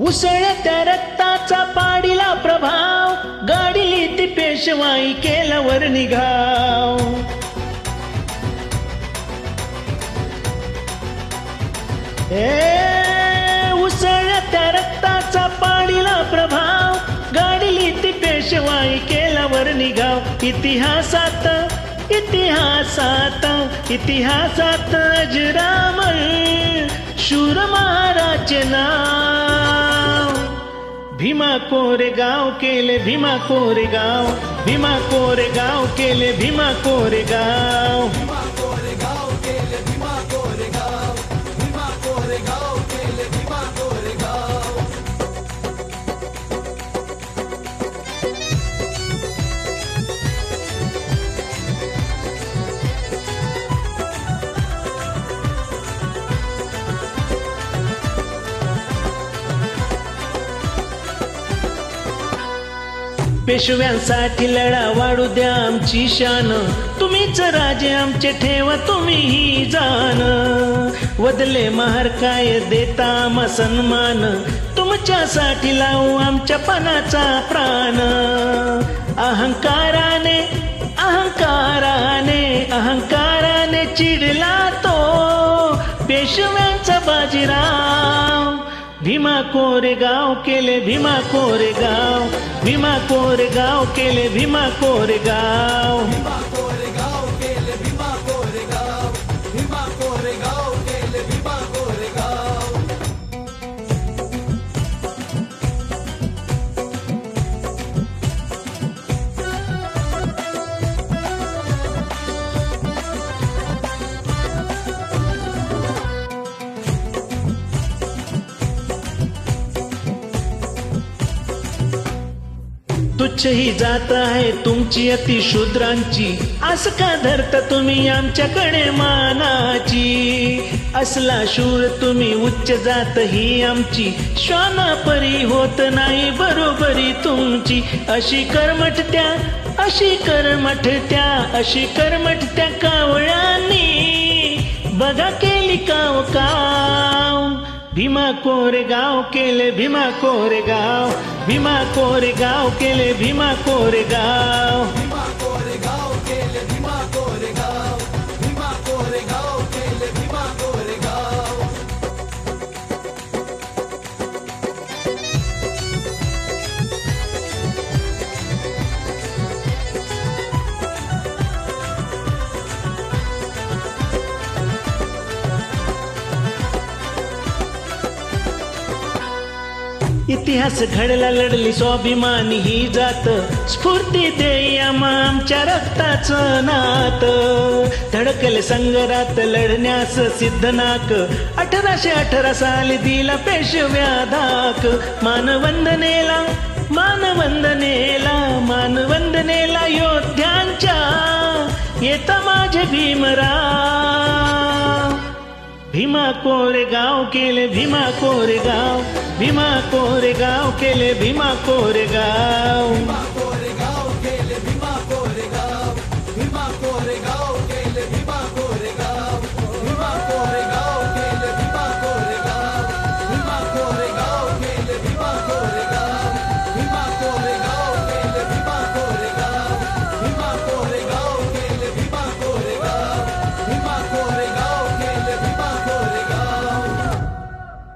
उसळत्या रक्ताचा पाडीला प्रभाव, गाडीली ती पेशवाई केल्यावर निघाव. उसळत्या रक्ताचा पाडीला प्रभाव, गाडीली ती पेशवाई केल्यावर निघाव. इतिहासात इतिहासात इतिहासात अजरामर शूर महाराज नाव. भीमा कोरेगाव केले भीमा कोरेगाव, भीमा कोरेगाव केले भीमा कोरेगाव. पेशव्यांसाठी लढा वाढू द्या आमची शान, तुम्हीच राजे आमचे ठेवा तुम्हीही जाण. वदले महार काय देता आम्हा सन्मान, तुमच्यासाठी लावू आमच्या पणाचा प्राण. अहंकाराने अहंकाराने अहंकाराने चिडला तो पेशव्यांचा बाजीराव. भीमा कोरेगाव केले भीमा कोरेगाव, भीमा कोरेगाव केले भीमा कोरेगाव. तुच्छ ही जात आहे तुमची अतिशूद्रांची, असं का धरता तुम्ही आमच्याकडे मानाची. असला शूर तुम्ही उच्च जात ही आमची, श्वानापरी होत नाही बरोबरी तुमची. अशी कर्मठत्या अशी कर्मठत्या अशी कर्मठत्या कावळ्यांनी बघा केली काव काव. भीमा कोरेगाव केले भीमा कोरेगाव, भीमा कोरेगाव केले भीमा कोरेगाव. इतिहास घडला लढली स्वाभिमानी ही जात, स्फूर्ती देई आमच्या रक्ताचं नात. धडकले संग्रात लढण्यास सिद्धनाक, 1818 साली दिला पेशव्या धाक. मानवंदनेला मानवंदनेला मानवंदनेला योद्ध्यांच्या येता माझे भीमराव. भीमा कोरेगाव केले भीमा कोरेगाव, भीमा कोरेगाव केले भीमा कोरेगाव.